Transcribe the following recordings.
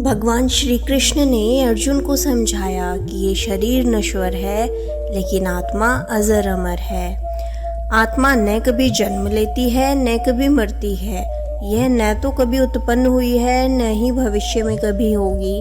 भगवान श्री कृष्ण ने अर्जुन को समझाया कि ये शरीर नश्वर है लेकिन आत्मा अजर अमर है। आत्मा न कभी जन्म लेती है न कभी मरती है। यह न तो कभी उत्पन्न हुई है न ही भविष्य में कभी होगी।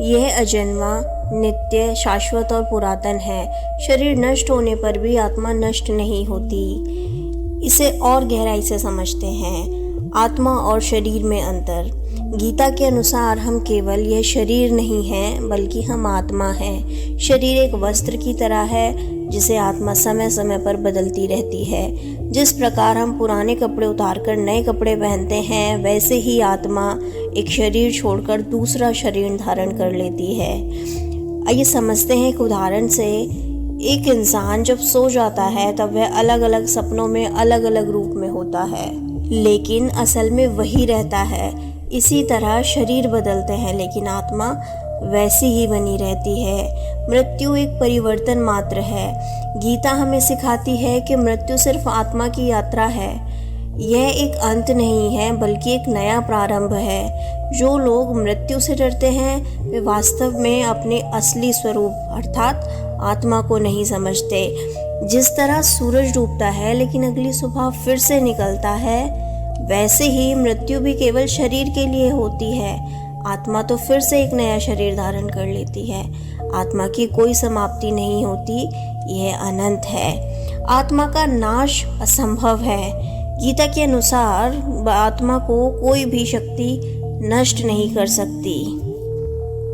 यह अजन्मा, नित्य, शाश्वत और पुरातन है। शरीर नष्ट होने पर भी आत्मा नष्ट नहीं होती। इसे और गहराई से समझते हैं। आत्मा और शरीर में अंतर। गीता के अनुसार हम केवल यह शरीर नहीं हैं बल्कि हम आत्मा हैं। शरीर एक वस्त्र की तरह है जिसे आत्मा समय समय पर बदलती रहती है। जिस प्रकार हम पुराने कपड़े उतारकर नए कपड़े पहनते हैं, वैसे ही आत्मा एक शरीर छोड़कर दूसरा शरीर धारण कर लेती है। आइए समझते हैं एक उदाहरण से। एक इंसान जब सो जाता है तब वह अलग अलग सपनों में अलग अलग रूप में होता है, लेकिन असल में वही रहता है। इसी तरह शरीर बदलते हैं लेकिन आत्मा वैसी ही बनी रहती है। मृत्यु एक परिवर्तन मात्र है। गीता हमें सिखाती है कि मृत्यु सिर्फ आत्मा की यात्रा है। यह एक अंत नहीं है बल्कि एक नया प्रारंभ है। जो लोग मृत्यु से डरते हैं वे वास्तव में अपने असली स्वरूप अर्थात आत्मा को नहीं समझते। जिस तरह सूरज डूबता है लेकिन अगली सुबह फिर से निकलता है, वैसे ही मृत्यु भी केवल शरीर के लिए होती है। आत्मा तो फिर से एक नया शरीर धारण कर लेती है। आत्मा की कोई समाप्ति नहीं होती, यह अनंत है। आत्मा का नाश असंभव है। गीता के अनुसार आत्मा को कोई भी शक्ति नष्ट नहीं कर सकती।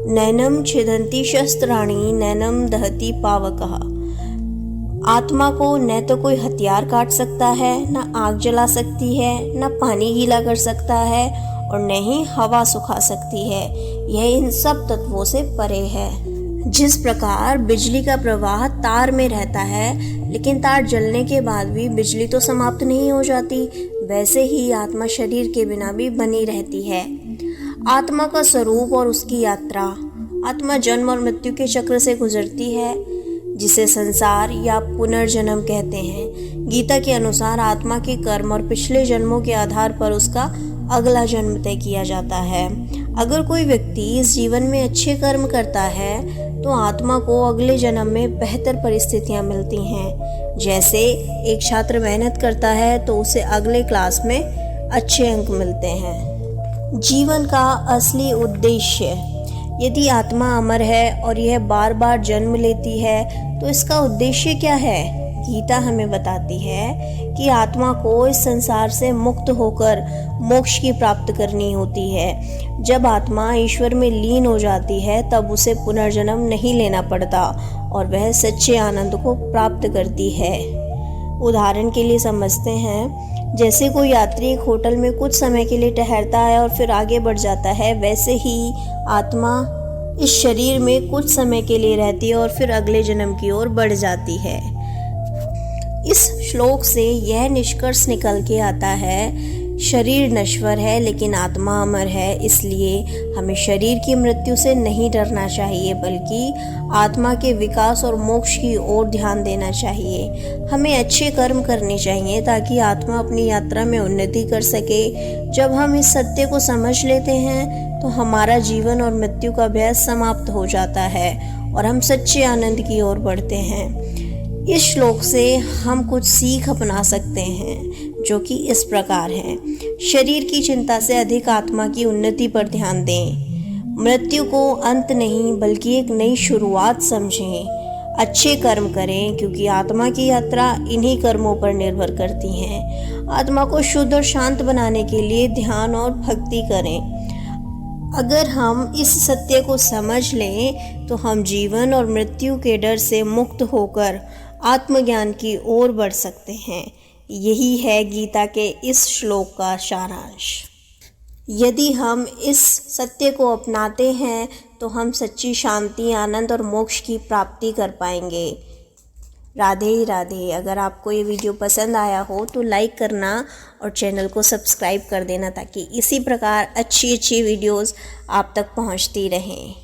नैनम छिदन्ति शस्त्राणि नैनम दहति पावकः। आत्मा को न तो कोई हथियार काट सकता है, न आग जला सकती है, न पानी गीला कर सकता है और न ही हवा सुखा सकती है। यह इन सब तत्वों से परे है। जिस प्रकार बिजली का प्रवाह तार में रहता है लेकिन तार जलने के बाद भी बिजली तो समाप्त नहीं हो जाती, वैसे ही आत्मा शरीर के बिना भी बनी रहती है। आत्मा का स्वरूप और उसकी यात्रा। आत्मा जन्म और मृत्यु के चक्र से गुजरती है जिसे संसार या पुनर्जन्म कहते हैं। गीता के अनुसार आत्मा के कर्म और पिछले जन्मों के आधार पर उसका अगला जन्म तय किया जाता है। अगर कोई व्यक्ति इस जीवन में अच्छे कर्म करता है तो आत्मा को अगले जन्म में बेहतर परिस्थितियां मिलती हैं। जैसे एक छात्र मेहनत करता है तो उसे अगले क्लास में अच्छे अंक मिलते हैं। जीवन का असली उद्देश्य। यदि आत्मा अमर है और यह बार बार जन्म लेती है तो इसका उद्देश्य क्या है? गीता हमें बताती है कि आत्मा को इस संसार से मुक्त होकर मोक्ष की प्राप्त करनी होती है। जब आत्मा ईश्वर में लीन हो जाती है तब उसे पुनर्जन्म नहीं लेना पड़ता और वह सच्चे आनंद को प्राप्त करती है। उदाहरण के लिए समझते हैं, जैसे कोई यात्री एक होटल में कुछ समय के लिए ठहरता है और फिर आगे बढ़ जाता है, वैसे ही आत्मा इस शरीर में कुछ समय के लिए रहती है और फिर अगले जन्म की ओर बढ़ जाती है। इस श्लोक से यह निष्कर्ष निकल के आता है, शरीर नश्वर है लेकिन आत्मा अमर है। इसलिए हमें शरीर की मृत्यु से नहीं डरना चाहिए बल्कि आत्मा के विकास और मोक्ष की ओर ध्यान देना चाहिए। हमें अच्छे कर्म करने चाहिए ताकि आत्मा अपनी यात्रा में उन्नति कर सके। जब हम इस सत्य को समझ लेते हैं तो हमारा जीवन और मृत्यु का भय समाप्त हो जाता है और हम सच्चे आनंद की ओर बढ़ते हैं। इस श्लोक से हम कुछ सीख अपना सकते हैं जो कि इस प्रकार है। शरीर की चिंता से अधिक आत्मा की उन्नति पर ध्यान दें। मृत्यु को अंत नहीं बल्कि एक नई शुरुआत समझें। अच्छे कर्म करें क्योंकि आत्मा की यात्रा इन्हीं कर्मों पर निर्भर करती है। आत्मा को शुद्ध और शांत बनाने के लिए ध्यान और भक्ति करें। अगर हम इस सत्य को समझ लें तो हम जीवन और मृत्यु के डर से मुक्त होकर आत्मज्ञान की ओर बढ़ सकते हैं। यही है गीता के इस श्लोक का सारांश। यदि हम इस सत्य को अपनाते हैं तो हम सच्ची शांति, आनंद और मोक्ष की प्राप्ति कर पाएंगे। राधे राधे। अगर आपको ये वीडियो पसंद आया हो तो लाइक करना और चैनल को सब्सक्राइब कर देना ताकि इसी प्रकार अच्छी वीडियोस आप तक पहुंचती रहें।